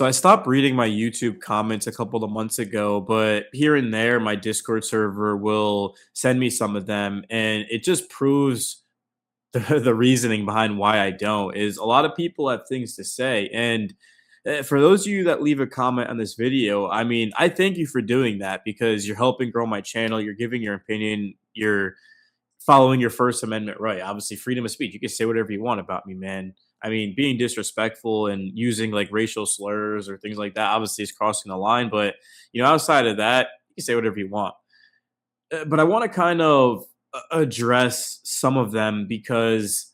So I stopped reading my YouTube comments a couple of months ago, but here and there, my Discord server will send me some of them, and it just proves the reasoning behind why I don't. Is a lot of people have things to say, and for those of you that leave a comment on this video, I mean, I thank you for doing that because you're helping grow my channel. You're giving your opinion. You're following your First Amendment right. Obviously, freedom of speech. You can say whatever you want about me, man. I mean, being disrespectful and using like racial slurs or things like that obviously is crossing the line. But outside of that, you can say whatever you want. But I want to kind of address some of them because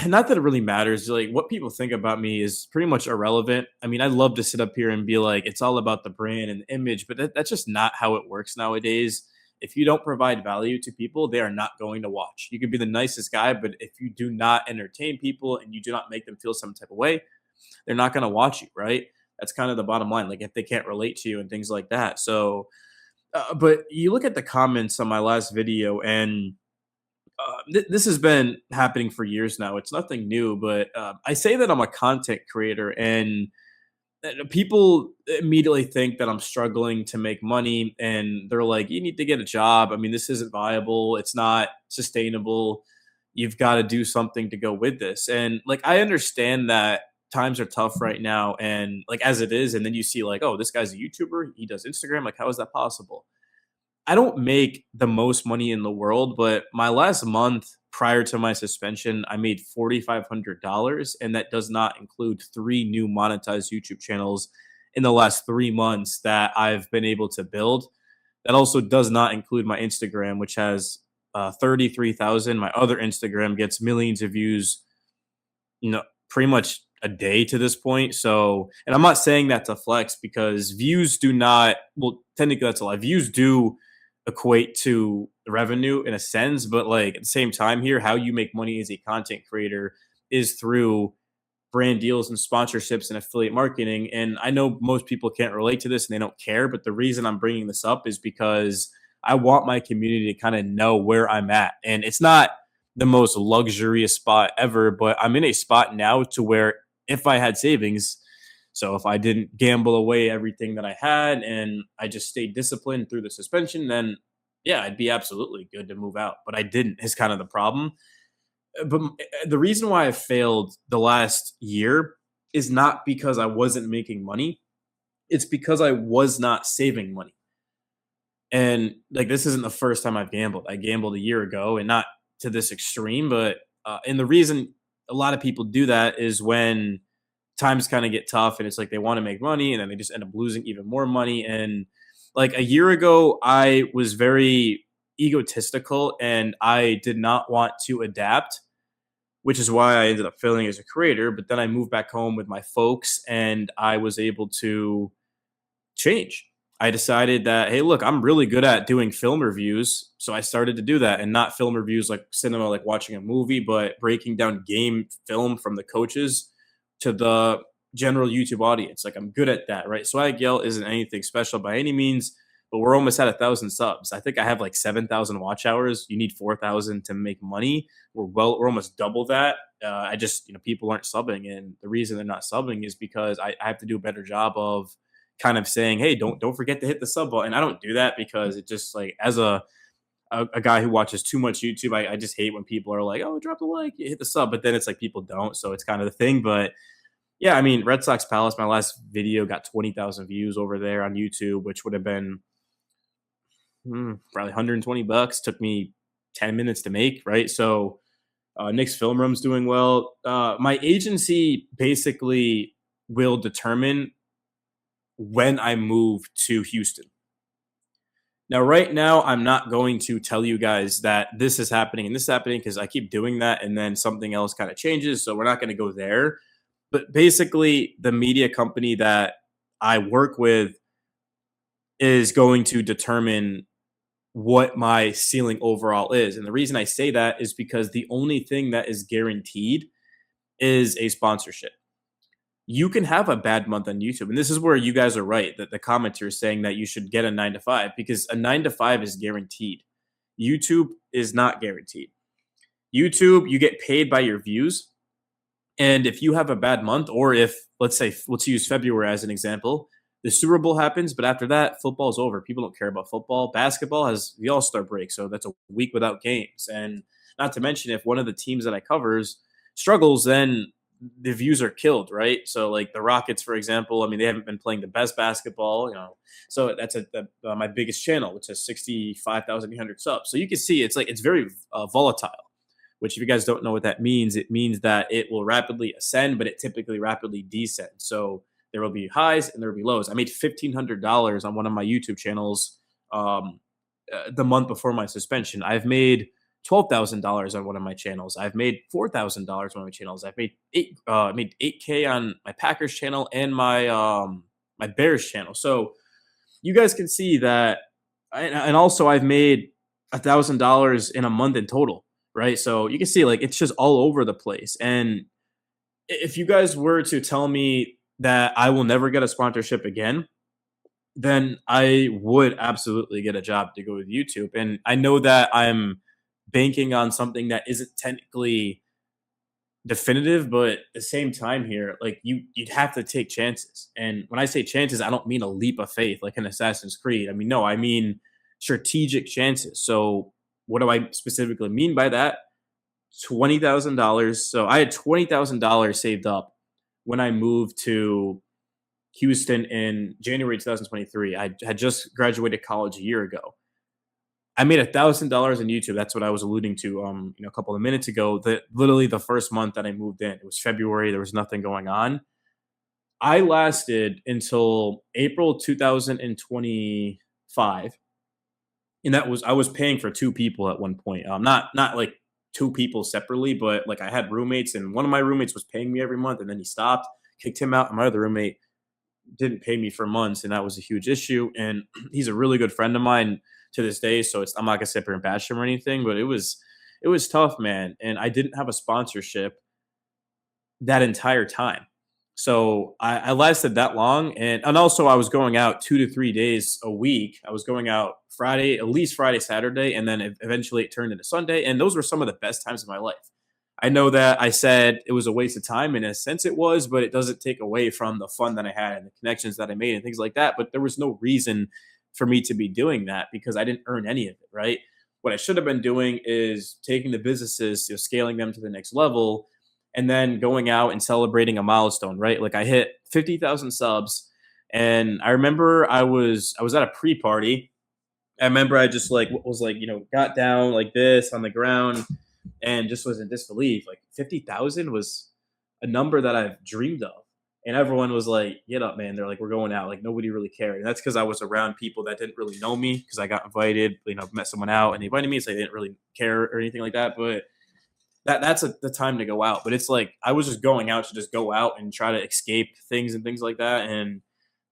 not that it really matters. Like what people think about me is pretty much irrelevant. I mean, I'd love to sit up here and be like, it's all about the brand and the image, but that's just not how it works nowadays. If you don't provide value to people, they are not going to watch. You could be the nicest guy, but if you do not entertain people and you do not make them feel some type of way, they're not going to watch you, right? That's kind of the bottom line. Like if they can't relate to you and things like that. So, but you look at the comments on my last video, and this has been happening for years now. It's nothing new, but I say that I'm a content creator, and people immediately think that I'm struggling to make money, and they're like, "You need to get a job. I mean, this isn't viable. It's not sustainable. You've got to do something to go with this." And like, I understand that times are tough right now, and like as it is, and then you see like, "Oh, this guy's a YouTuber. He does Instagram. Like, how is that possible?" I don't make the most money in the world, but my last month prior to my suspension, I made $4,500, and that does not include three new monetized YouTube channels in the last 3 months that I've been able to build. That also does not include my Instagram, which has 33,000. My other Instagram gets millions of views, pretty much a day to this point. So, and I'm not saying that to flex because views do not, well, technically that's a lie. Views do equate to revenue in a sense, but like at the same time here, how you make money as a content creator is through brand deals and sponsorships and affiliate marketing. And I know most people can't relate to this and they don't care, but the reason I'm bringing this up is because I want my community to kind of know where I'm at. And it's not the most luxurious spot ever, but I'm in a spot now to where if I had savings, so if I didn't gamble away everything that I had and I just stayed disciplined through the suspension, then yeah, I'd be absolutely good to move out. But I didn't, is kind of the problem. But the reason why I failed the last year is not because I wasn't making money, it's because I was not saving money. And like this isn't the first time I've gambled. I gambled a year ago, and not to this extreme, but and the reason a lot of people do that is when times kind of get tough and it's like they want to make money and then they just end up losing even more money. And like a year ago, I was very egotistical and I did not want to adapt, which is why I ended up failing as a creator. But then I moved back home with my folks and I was able to change. I decided that, hey, look, I'm really good at doing film reviews. So I started to do that, and not film reviews like cinema, like watching a movie, but breaking down game film from the coaches to the general YouTube audience. Like I'm good at that, right? Swag Yell isn't anything special by any means, but we're almost at 1,000 subs. I think I have like 7,000 watch hours. You need 4,000 to make money. We're almost double that. I just, people aren't subbing, and the reason they're not subbing is because I have to do a better job of kind of saying, hey, don't forget to hit the sub button. I don't do that because it just like as a guy who watches too much YouTube, I just hate when people are like, oh, drop the like, hit the sub, but then it's like people don't, so it's kind of the thing. But yeah, I mean, Red Sox Palace, my last video got 20,000 views over there on YouTube, which would have been probably $120. Took me 10 minutes to make, right? So Nick's Film Room's doing well. My agency basically will determine when I move to Houston. Now, right now, I'm not going to tell you guys that this is happening and this is happening because I keep doing that and then something else kind of changes. So we're not going to go there. But basically, the media company that I work with is going to determine what my ceiling overall is. And the reason I say that is because the only thing that is guaranteed is a sponsorship. You can have a bad month on YouTube. And this is where you guys are right, that the commenter is saying that you should get a 9 to 5 because a 9 to 5 is guaranteed. YouTube is not guaranteed. YouTube, you get paid by your views. And if you have a bad month, or if let's use February as an example. The Super Bowl happens, but after that, football's over. People don't care about football. Basketball has the All Star break, so that's a week without games. And not to mention, if one of the teams that I covers struggles, then the views are killed, right? So, like the Rockets, for example, I mean, they haven't been playing the best basketball, So that's my biggest channel, which has 65,800 subs. So you can see it's very volatile. Which, if you guys don't know what that means, it means that it will rapidly ascend, but it typically rapidly descends. So there will be highs and there will be lows. I made $1,500 on one of my YouTube channels um, the month before my suspension. I've made $12,000 on one of my channels. I've made $4,000 on my channels. I've made 8K on my Packers channel and my Bears channel. So you guys can see that, and also I've made $1,000 in a month in total, right? So you can see like it's just all over the place. And if you guys were to tell me that I will never get a sponsorship again, then I would absolutely get a job to go with YouTube. And I know that I'm banking on something that isn't technically definitive, but at the same time here, like you'd have to take chances. And when I say chances, I don't mean a leap of faith like in Assassin's Creed. I mean, no, I mean strategic chances. So what do I specifically mean by that? $20,000. So I had $20,000 saved up when I moved to Houston in January 2023. I had just graduated college a year ago. I made $1,000 on YouTube. That's what I was alluding to, a couple of minutes ago. That literally the first month that I moved in, it was February. There was nothing going on. I lasted until April 2025, and I was paying for two people at one point. Not like two people separately, but like I had roommates, and one of my roommates was paying me every month, and then he stopped, kicked him out, and my other roommate didn't pay me for months, and that was a huge issue. And he's a really good friend of mine to this day, so I'm not gonna sit here and bash him or anything, but it was tough, man. And I didn't have a sponsorship that entire time. So I lasted that long, and also I was going out 2 to 3 days a week. I was going out Friday, at least Friday, Saturday, and then eventually it turned into Sunday. And those were some of the best times of my life. I know that I said it was a waste of time, in a sense it was, but it doesn't take away from the fun that I had and the connections that I made and things like that. But there was no reason for me to be doing that because I didn't earn any of it, right? What I should have been doing is taking the businesses, scaling them to the next level, and then going out and celebrating a milestone, right? Like I hit 50,000 subs, and I remember I was at a pre-party. I remember I just like was like got down like this on the ground and just was in disbelief. Like 50,000 was a number that I've dreamed of. And everyone was like, "Get up, man!" They're like, "We're going out." Like nobody really cared, and that's because I was around people that didn't really know me because I got invited. Met someone out, and they invited me, so they didn't really care or anything like that. But the time to go out. But it's like I was just going out to just go out and try to escape things and things like that, and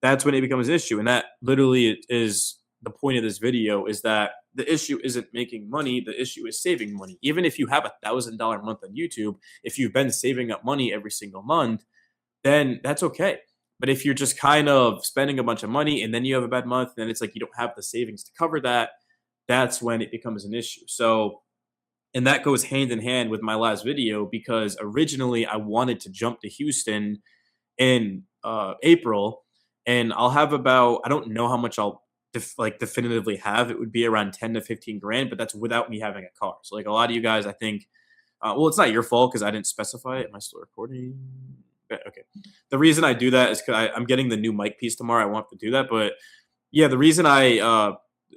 that's when it becomes an issue. And that literally is the point of this video: is that the issue isn't making money, the issue is saving money. Even if you have $1,000 month on YouTube, if you've been saving up money every single month, then that's okay. But if you're just kind of spending a bunch of money and then you have a bad month, then it's like you don't have the savings to cover that. That's when it becomes an issue. So, and that goes hand in hand with my last video because originally I wanted to jump to Houston in April, and I'll have about, I don't know how much I'll definitively have. It would be around 10 to 15 grand, but that's without me having a car. So like a lot of you guys, I think, well, it's not your fault because I didn't specify it. Am I still recording? Okay. The reason I do that is because I'm getting the new mic piece tomorrow. I want to do that, but yeah, the reason I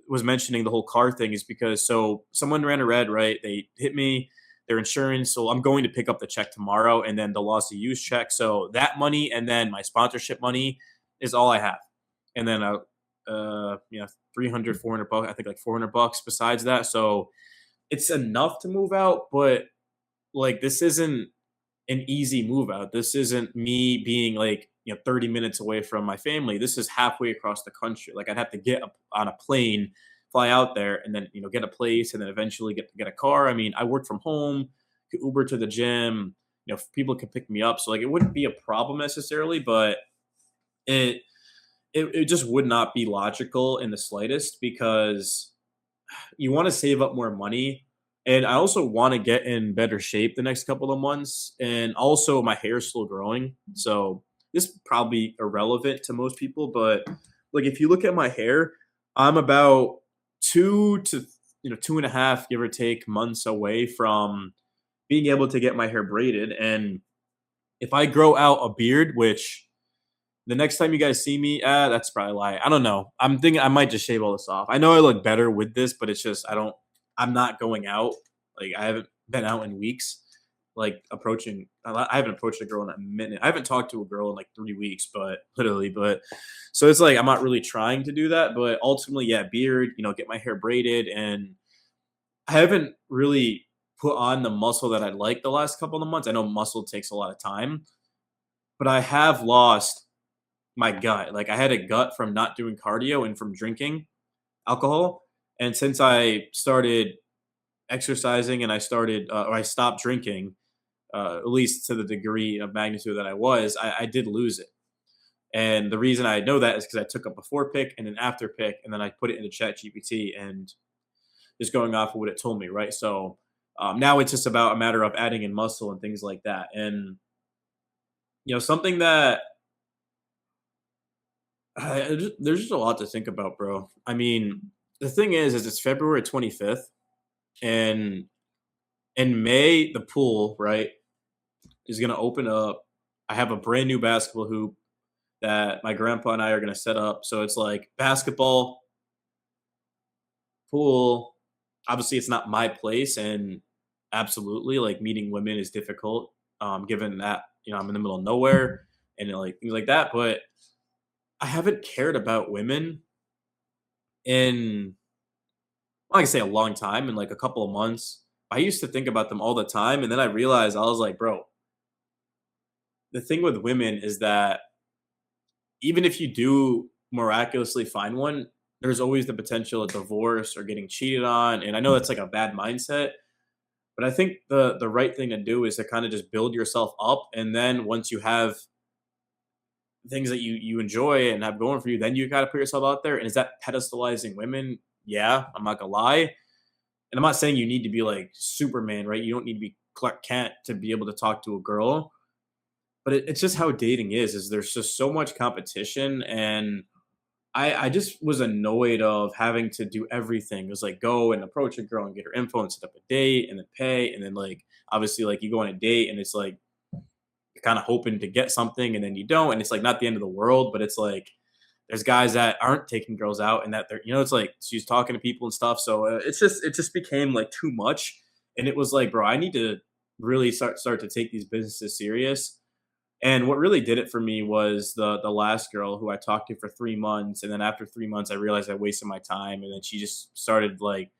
was mentioning the whole car thing is because so someone ran a red, right? They hit me, their insurance. So I'm going to pick up the check tomorrow and then the loss of use check. So that money and then my sponsorship money is all I have. And then 300, 400 bucks, I think like 400 bucks besides that. So it's enough to move out, but like this isn't an easy move out. This isn't me being like, 30 minutes away from my family. This is halfway across the country. Like I'd have to get up on a plane, fly out there, and then, get a place and then eventually get a car. I mean, I work from home, could Uber to the gym, people could pick me up. So like it wouldn't be a problem necessarily, but it it just would not be logical in the slightest because you want to save up more money. And I also want to get in better shape the next couple of months. And also, my hair is still growing. So this is probably irrelevant to most people, but like if you look at my hair, I'm about 2 to 2.5, give or take, months away from being able to get my hair braided. And if I grow out a beard, which the next time you guys see me, that's probably a lie. I don't know. I'm thinking I might just shave all this off. I know I look better with this, but it's just I'm not going out. Like I haven't been out in weeks. Like approaching, I haven't approached a girl in a minute. I haven't talked to a girl in like 3 weeks, but literally, but so it's like I'm not really trying to do that. But ultimately, yeah, beard, get my hair braided, and I haven't really put on the muscle that I'd like the last couple of months. I know muscle takes a lot of time, but I have lost my gut. Like I had a gut from not doing cardio and from drinking alcohol. And since I started exercising and or I stopped drinking, at least to the degree of magnitude that I did lose it. And the reason I know that is because I took a before pick and an after pick, and then I put it into Chat GPT and just going off of what it told me, right? So now it's just about a matter of adding in muscle and things like that. And something that there's just a lot to think about, bro. I mean, the thing is it's February 25th, and in May, the pool, right, is going to open up. I have a brand new basketball hoop that my grandpa and I are going to set up. So it's like basketball, pool. Obviously, it's not my place, and absolutely, like meeting women is difficult, given that I'm in the middle of nowhere and like things like that. But I haven't cared about women in, like I say, a long time, in like a couple of months. I used to think about them all the time, and then I realized I was like, bro, the thing with women is that even if you do miraculously find one, there's always the potential of divorce or getting cheated on. And I know that's like a bad mindset, but I think the right thing to do is to kind of just build yourself up. And then once you have things that you enjoy and have going for you, then you got to put yourself out there. And is that pedestalizing women? Yeah, I'm not gonna lie. And I'm not saying you need to be like Superman, right? You don't need to be Clark Kent to be able to talk to a girl, but it's just how dating is there's just so much competition. And I just was annoyed of having to do everything. It was like go and approach a girl and get her info and set up a date and then pay, and then like obviously like you go on a date and it's like you're kind of hoping to get something and then you don't, and it's like not the end of the world, but it's like there's guys that aren't taking girls out and that they're it's like she's talking to people and stuff. So it just became like too much, and it was like, bro, I need to really start to take these businesses serious. And what really did it for me was the last girl who I talked to for 3 months, and then after 3 months, I realized I wasted my time, and then she just started like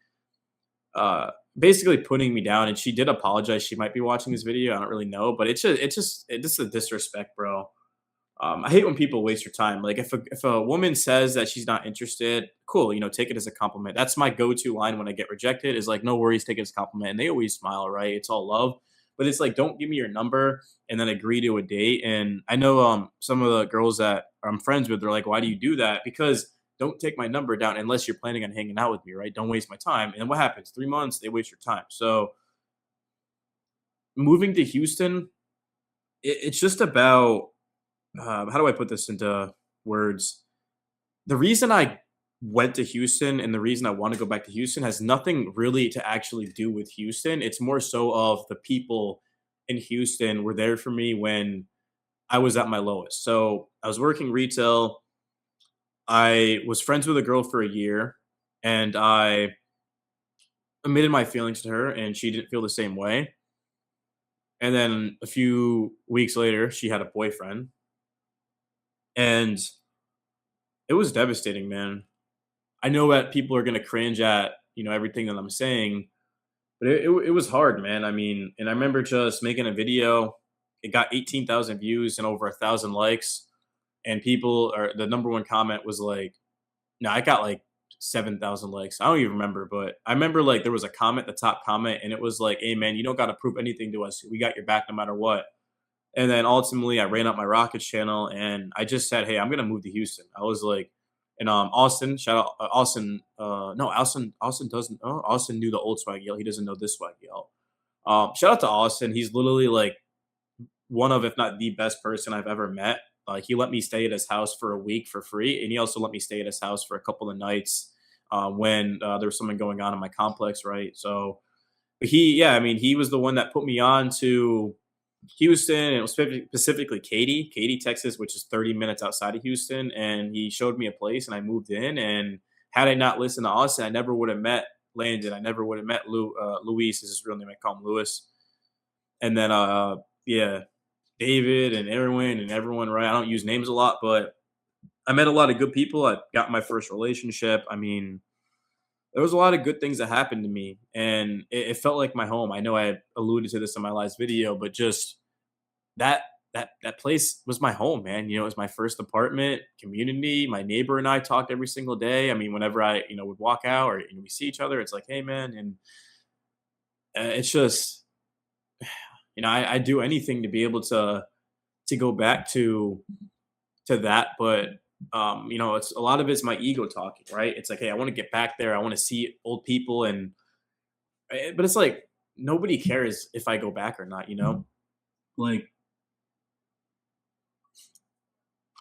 basically putting me down. And she did apologize. She might be watching this video. I don't really know, but it's just a disrespect, bro. I hate when people waste your time. Like if a woman says that she's not interested, cool, take it as a compliment. That's my go-to line when I get rejected is like, no worries, take it as a compliment. And they always smile, right? It's all love. But it's like, don't give me your number and then agree to a date. And I know some of the girls that I'm friends with, they're like, why do you do that? Because don't take my number down unless you're planning on hanging out with me, right? Don't waste my time. And what happens? 3 months, they waste your time. So moving to Houston, it's just about how do I put this into words? The reason I went to Houston and the reason I want to go back to Houston has nothing really to actually do with Houston. It's more so of the people in Houston were there for me when I was at my lowest. So I was working retail. I was friends with a girl for a year, and I admitted my feelings to her, and she didn't feel the same way. And then a few weeks later, she had a boyfriend, and it was devastating, man. I know that people are gonna cringe at everything that I'm saying, but it was hard, man. I mean, and I remember just making a video. It got 18,000 views and over 1,000 likes, and people or the number one comment was like, "No, I got like 7,000 likes." I don't even remember, but I remember like there was a comment, the top comment, and it was like, "Hey, man, you don't got to prove anything to us. We got your back no matter what." And then ultimately, I ran up my Rockets channel, and I just said, "Hey, I'm gonna move to Houston." I was like, and Austin, shout out Austin. No, Austin doesn't. Oh, Austin knew the old swag yell. He doesn't know this swag yell. Shout out to Austin. He's literally like one of, if not the best person I've ever met. He let me stay at his house for a week for free, and he also let me stay at his house for a couple of nights when there was something going on in my complex, right? So yeah, I mean, he was the one that put me on to Houston, and it was specifically Katy, Texas, which is 30 minutes outside of Houston. And he showed me a place, and I moved in. And had I not listened to Austin, I never would have met Landon. I never would have met Luis, is his real name. I call him Lewis. And then, yeah, David and Erwin and everyone, right? I don't use names a lot, but I met a lot of good people. I got my first relationship. I mean, there was a lot of good things that happened to me, and it felt like my home. I know I had alluded to this in my last video, but just that that place was my home, man. It was my first apartment community. My neighbor and I talked every single day. I mean, whenever I would walk out or we see each other, it's like, hey, man, and it's just I do anything to be able to go back to that, but it's a lot of it's my ego talking, right? It's like, hey, I want to get back there. I want to see old people, and but it's like nobody cares if I go back or not. Like, at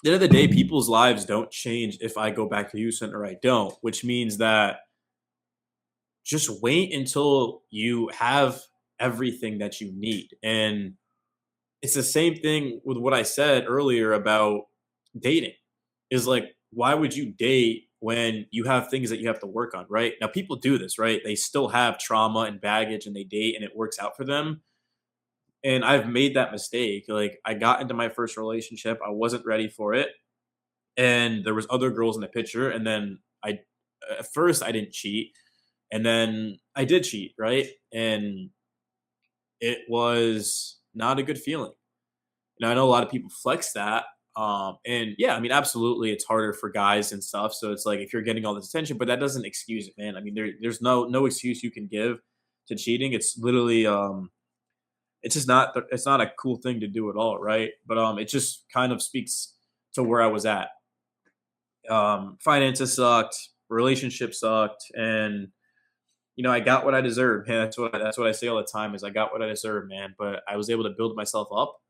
the end of the day, people's lives don't change if I go back to Houston or I don't, which means that just wait until you have everything that you need. And it's the same thing with what I said earlier about dating. Is like, why would you date when you have things that you have to work on, right? Now, people do this, right? They still have trauma and baggage, and they date and it works out for them. And I've made that mistake. Like, I got into my first relationship, I wasn't ready for it, and there was other girls in the picture, and then at first I didn't cheat, and then I did cheat, right? And it was not a good feeling. I know a lot of people flex that. And yeah, I mean, absolutely, it's harder for guys and stuff. So it's like if you're getting all this attention, but that doesn't excuse it, man. I mean, there's no excuse you can give to cheating. It's literally, it's just not, it's not a cool thing to do at all, right? But it just kind of speaks to where I was at. Finances sucked, relationship sucked, and I got what I deserved. Man, that's what I say all the time is I got what I deserve, man. But I was able to build myself up,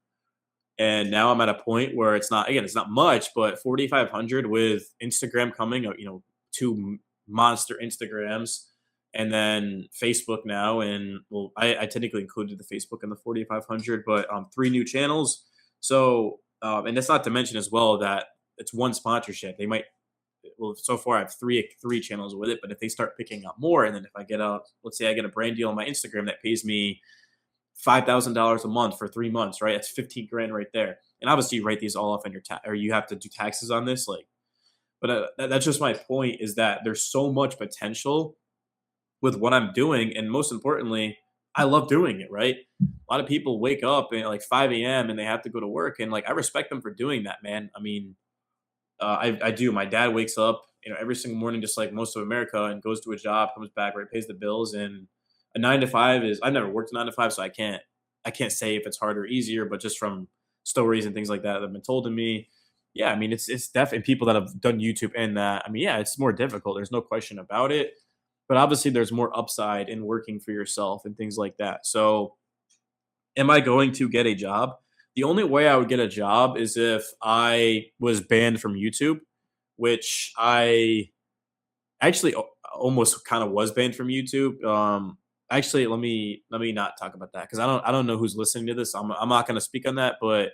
and now I'm at a point where it's not much, but 4,500 with Instagram coming, two monster Instagrams, and then Facebook now. And well, I technically included the Facebook in the 4,500, but three new channels. So, and that's not to mention as well that it's one sponsorship. They might, well, so far I have three channels with it, but if they start picking up more, and then if I get let's say I get a brand deal on my Instagram that pays me $5,000 a month for 3 months, right? That's 15 grand right there. And obviously, you write these all off on your or you have to do taxes on this, like. But that's just my point is that there's so much potential with what I'm doing, and most importantly, I love doing it. Right? A lot of people wake up at like 5 a.m. and they have to go to work, and like I respect them for doing that, man. I mean, I do. My dad wakes up, every single morning, just like most of America, and goes to a job, comes back, right, pays the bills, and a 9 to 5 is. I've never worked a 9 to 5, so I can't say if it's harder or easier, but just from stories and things like that have been told to me. Yeah, I mean, it's definitely people that have done YouTube and that. I mean, yeah, it's more difficult. There's no question about it. But obviously, there's more upside in working for yourself and things like that. So, am I going to get a job? The only way I would get a job is if I was banned from YouTube, which I actually almost kind of was banned from YouTube. Actually, let me not talk about that because I don't know who's listening to this. I'm not going to speak on that. But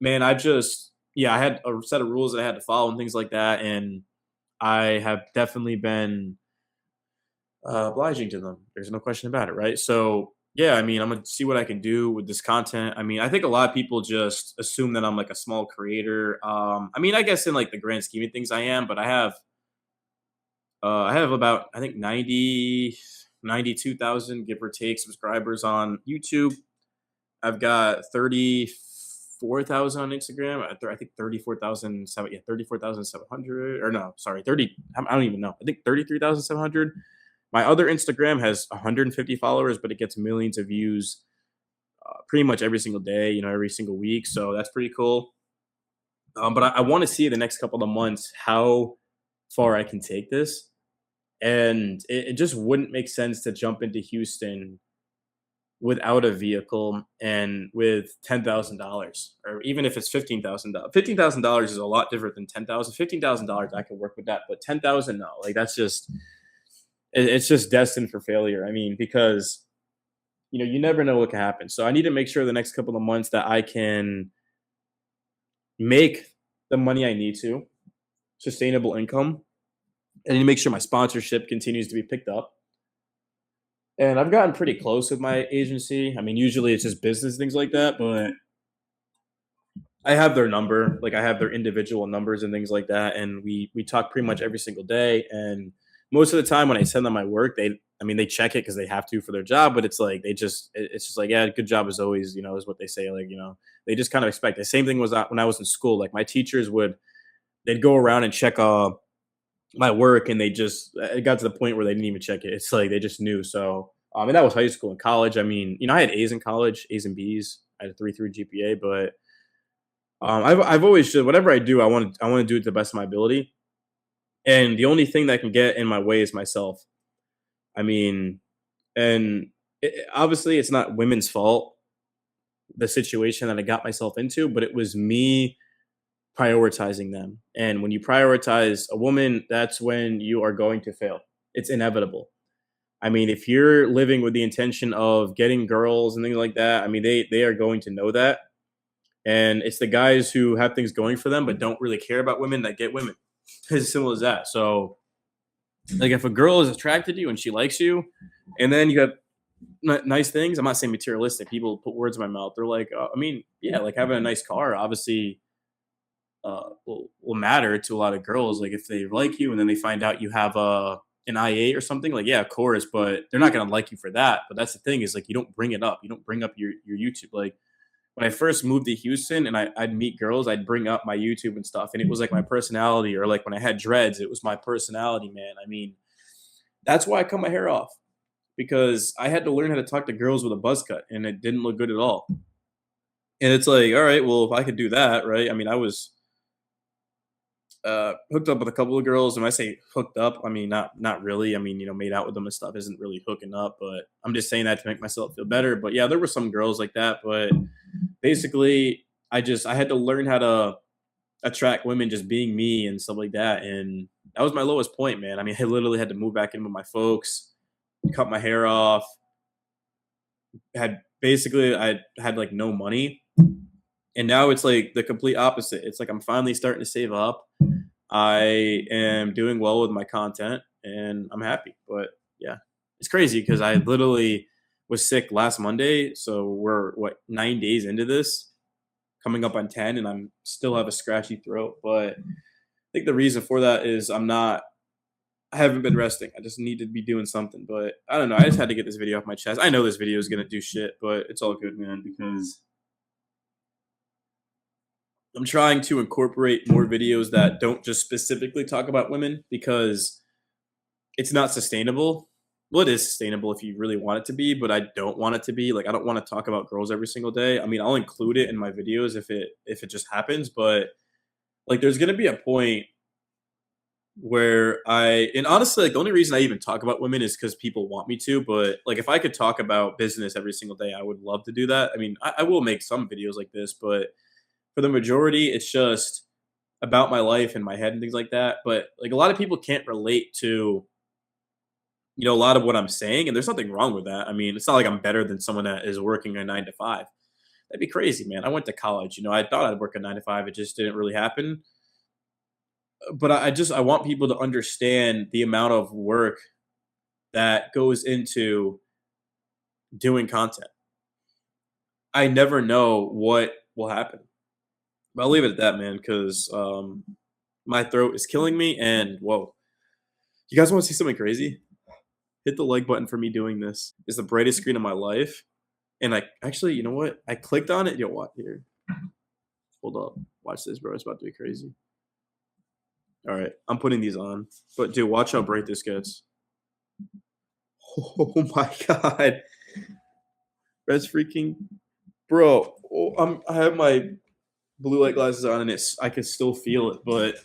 man, I had a set of rules that I had to follow and things like that, and I have definitely been obliging to them. There's no question about it, right? So yeah, I mean, I'm gonna see what I can do with this content. I mean, I think a lot of people just assume that I'm like a small creator. I mean, I guess in like the grand scheme of things, I am, but I have about I think 92,000 give or take subscribers on YouTube. I've got 34,000 on Instagram. I think 34,007. Yeah, 34,700. Or no, sorry, 30. I don't even know. I think 33,700. My other Instagram has 150 followers, but it gets millions of views pretty much every single day. Every single week. So that's pretty cool. But I want to see the next couple of months how far I can take this, and it just wouldn't make sense to jump into Houston without a vehicle and with $10,000, or even if it's $15,000. $15,000 is a lot different than 10,000. $15,000 I can work with that, but 10,000 no. Like that's just it's just destined for failure. I mean, because you never know what can happen. So I need to make sure the next couple of months that I can make the money I need to, sustainable income. I need to make sure my sponsorship continues to be picked up. And I've gotten pretty close with my agency. I mean, usually it's just business things like that, but I have their number, like I have their individual numbers and things like that, and we talk pretty much every single day. And most of the time when I send them my work, I mean they check it because they have to for their job, but it's like it's just like, yeah, good job as always, is what they say. Like they just kind of expect the same thing was that when I was in school. Like my teachers they'd go around and check my work, and it got to the point where they didn't even check it. It's like they just knew. So and that was high school and college. I mean, I had A's in college, A's and B's. I had a 3.3 GPA, but I've always just whatever I do, I want to do it to the best of my ability. And the only thing that can get in my way is myself. I mean, and obviously it's not women's fault, the situation that I got myself into, but it was me prioritizing them. And when you prioritize a woman, that's when you are going to fail. It's inevitable. I mean, if you're living with the intention of getting girls and things like that, I mean, they are going to know that. And it's the guys who have things going for them but don't really care about women that get women. As simple as that. So, like, if a girl is attracted to you and she likes you, and then you have nice things, I'm not saying materialistic. People put words in my mouth. They're like, I mean, yeah, like having a nice car obviously will matter to a lot of girls. Like if they like you and then they find out you have an I8 or something, like yeah, of course, but they're not gonna like you for that. But that's the thing is like you don't bring it up. You don't bring up your YouTube. Like when I first moved to Houston and I'd meet girls, I'd bring up my YouTube and stuff, and it was like my personality. Or like when I had dreads, it was my personality, man. I mean, that's why I cut my hair off, because I had to learn how to talk to girls with a buzz cut, and it didn't look good at all. And it's like, all right, well, if I could do that, right? I mean, I was hooked up with a couple of girls, and when I say hooked up, I mean not really. I mean, made out with them and stuff isn't really hooking up, but I'm just saying that to make myself feel better. But yeah, there were some girls like that, but basically, I had to learn how to attract women just being me and stuff like that, and that was my lowest point, man. I mean, I literally had to move back in with my folks, cut my hair off, I had like no money, and now it's like the complete opposite. It's like I'm finally starting to save up. I am doing well with my content, and I'm happy. But yeah, it's crazy because I literally was sick last Monday, so we're 9 days into this, coming up on 10, and I'm still have a scratchy throat. But I think the reason for that is I haven't been resting. I just need to be doing something. But I don't know. I just had to get this video off my chest. I know this video is gonna do shit, but it's all good, man, because I'm trying to incorporate more videos that don't just specifically talk about women, because it's not sustainable. Well, it is sustainable if you really want it to be, but I don't want it to be. Like I don't want to talk about girls every single day. I mean, I'll include it in my videos if it just happens, but like there's gonna be a point where and honestly, like the only reason I even talk about women is because people want me to. But like if I could talk about business every single day, I would love to do that. I mean, I will make some videos like this, but for the majority, it's just about my life and my head and things like that. But like a lot of people can't relate to a lot of what I'm saying, and there's nothing wrong with that. I mean, it's not like I'm better than someone that is working a 9 to 5. That'd be crazy, man. I went to college. I thought I'd work a 9 to 5. It just didn't really happen. But I want people to understand the amount of work that goes into doing content. I never know what will happen. But I'll leave it at that, man, because my throat is killing me. And whoa, you guys want to see something crazy? Hit the like button for me doing this. It's the brightest screen of my life. And I actually, you know what? I clicked on it. Yo, what? Here. Hold up. Watch this, bro. It's about to be crazy. All right. I'm putting these on. But, dude, watch how bright this gets. Oh, my God. That's freaking. Bro, I have my blue light glasses on, and I can still feel it. But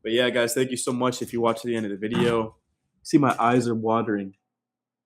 yeah, guys, thank you so much if you watch to the end of the video. See, my eyes are watering.